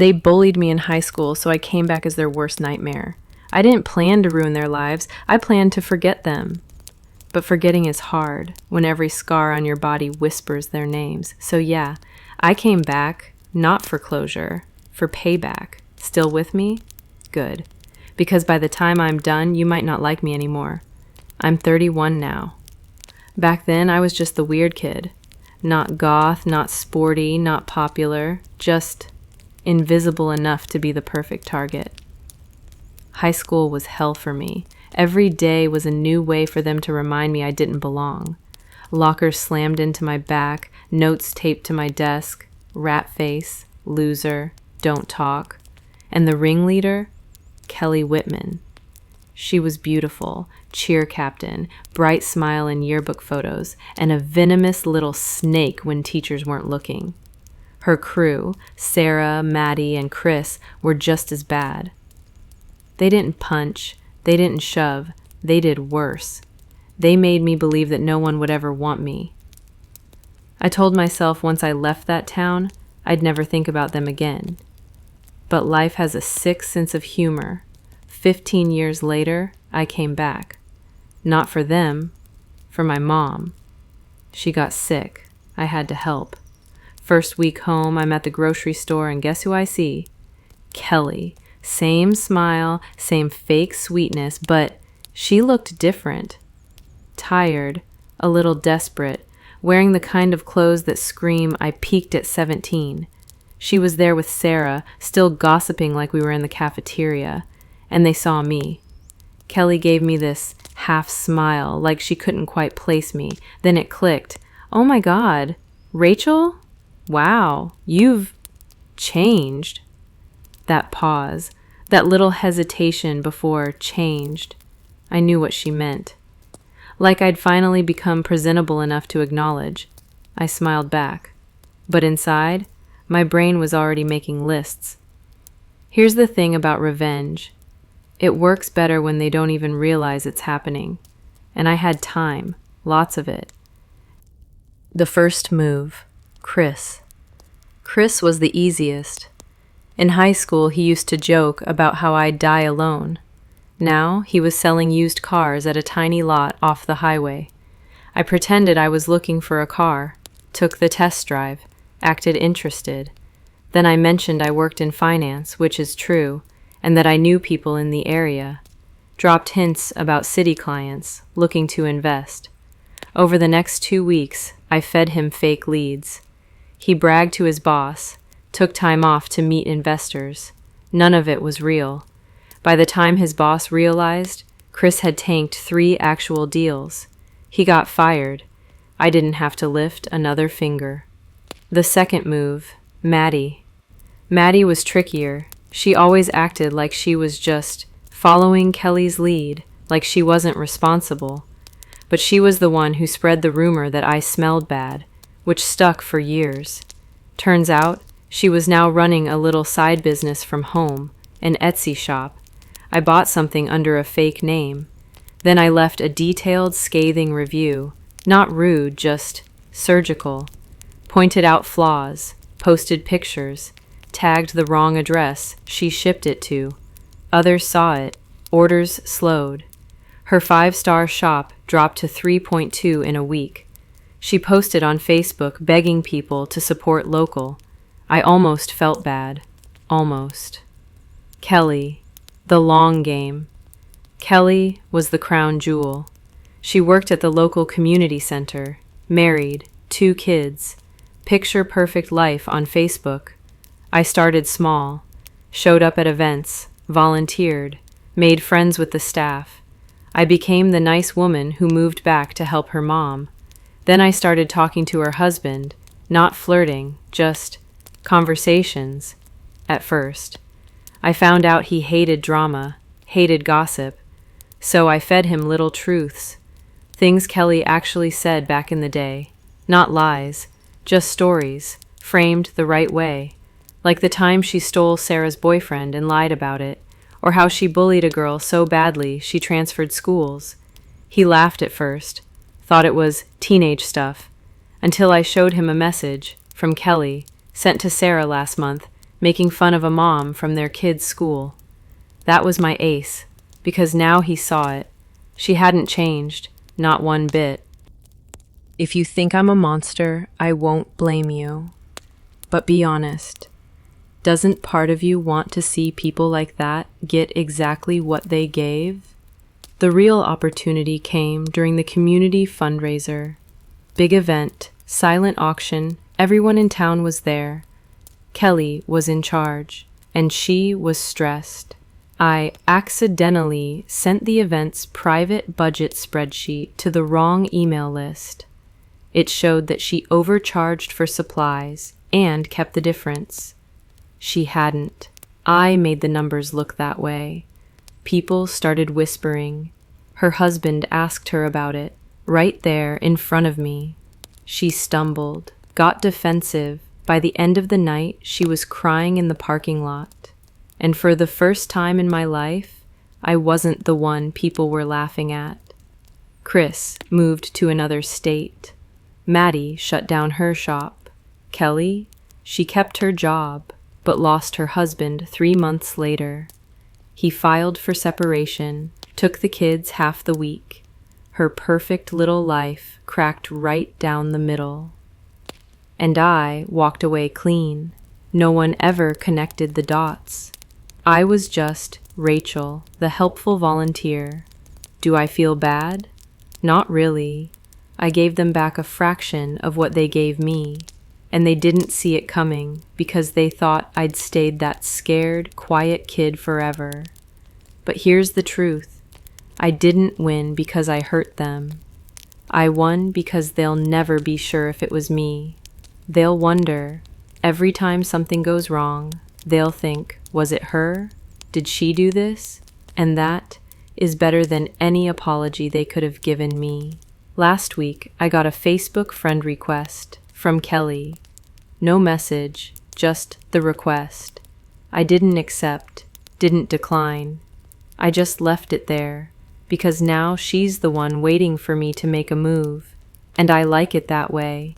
They bullied me in high school, so I came back as their worst nightmare. I didn't plan to ruin their lives, I planned to forget them. But forgetting is hard when every scar on your body whispers their names. So yeah, I came back, not for closure, for payback. Still with me? Good. Because by the time I'm done, you might not like me anymore. I'm 31 now. Back then, I was just the weird kid. Not goth, not sporty, not popular, just invisible enough to be the perfect target. High school was hell for me. Every day was a new way for them to remind me I didn't belong. Lockers slammed into my back, notes taped to my desk, rat face, loser, don't talk. And the ringleader? Kelly Whitman. She was beautiful, cheer captain, bright smile in yearbook photos, and a venomous little snake when teachers weren't looking. Her crew, Sarah, Maddie, and Chris, were just as bad. They didn't punch, they didn't shove, they did worse. They made me believe that no one would ever want me. I told myself once I left that town, I'd never think about them again. But life has a sick sense of humor. 15 years later, I came back. Not for them, for my mom. She got sick. I had to help. First week home, I'm at the grocery store, and guess who I see? Kelly. Same smile, same fake sweetness, but she looked different. Tired, a little desperate, wearing the kind of clothes that scream, I peaked at 17. She was there with Sarah, still gossiping like we were in the cafeteria, and they saw me. Kelly gave me this half smile, like she couldn't quite place me. Then it clicked. Oh my God, Rachel? Wow, you've changed. That pause, that little hesitation before changed. I knew what she meant. Like I'd finally become presentable enough to acknowledge. I smiled back. But inside, my brain was already making lists. Here's the thing about revenge. It works better when they don't even realize it's happening. And I had time, lots of it. The first move, Chris. Chris was the easiest. In high school, he used to joke about how I'd die alone. Now, he was selling used cars at a tiny lot off the highway. I pretended I was looking for a car, took the test drive, acted interested. Then I mentioned I worked in finance, which is true, and that I knew people in the area. Dropped hints about city clients looking to invest. Over the next 2 weeks, I fed him fake leads. He bragged to his boss, took time off to meet investors. None of it was real. By the time his boss realized, Chris had tanked 3 actual deals. He got fired. I didn't have to lift another finger. The second move, Maddie. Maddie was trickier. She always acted like she was just following Kelly's lead, like she wasn't responsible. But she was the one who spread the rumor that I smelled bad, which stuck for years. Turns out, she was now running a little side business from home, an Etsy shop. I bought something under a fake name. Then I left a detailed, scathing review. Not rude, just surgical. Pointed out flaws, posted pictures, tagged the wrong address she shipped it to. Others saw it. Orders slowed. Her 5-star shop dropped to 3.2 in a week. She posted on Facebook begging people to support local. I almost felt bad. Almost. Kelly. The long game. Kelly was the crown jewel. She worked at the local community center, married, 2 kids, picture-perfect life on Facebook. I started small, showed up at events, volunteered, made friends with the staff. I became the nice woman who moved back to help her mom. Then I started talking to her husband, not flirting, just conversations, at first. I found out he hated drama, hated gossip, so I fed him little truths, things Kelly actually said back in the day, not lies, just stories, framed the right way, like the time she stole Sarah's boyfriend and lied about it, or how she bullied a girl so badly she transferred schools. He laughed at first, thought it was teenage stuff, until I showed him a message from Kelly, sent to Sarah last month, making fun of a mom from their kid's school. That was my ace, because now he saw it. She hadn't changed, not one bit. If you think I'm a monster, I won't blame you. But be honest. Doesn't part of you want to see people like that get exactly what they gave? The real opportunity came during the community fundraiser. Big event, silent auction, everyone in town was there. Kelly was in charge, and she was stressed. I accidentally sent the event's private budget spreadsheet to the wrong email list. It showed that she overcharged for supplies and kept the difference. She hadn't. I made the numbers look that way. People started whispering. Her husband asked her about it, right there in front of me. She stumbled, got defensive. By the end of the night, she was crying in the parking lot. And for the first time in my life, I wasn't the one people were laughing at. Chris moved to another state. Maddie shut down her shop. Kelly, she kept her job, but lost her husband 3 months later. He filed for separation, took the kids half the week. Her perfect little life cracked right down the middle. And I walked away clean. No one ever connected the dots. I was just Rachel, the helpful volunteer. Do I feel bad? Not really. I gave them back a fraction of what they gave me, and they didn't see it coming because they thought I'd stayed that scared, quiet kid forever. But here's the truth. I didn't win because I hurt them. I won because they'll never be sure if it was me. They'll wonder. Every time something goes wrong, they'll think, was it her? Did she do this? And that is better than any apology they could have given me. Last week, I got a Facebook friend request from Kelly. No message, just the request. I didn't accept, didn't decline. I just left it there, because now she's the one waiting for me to make a move, and I like it that way.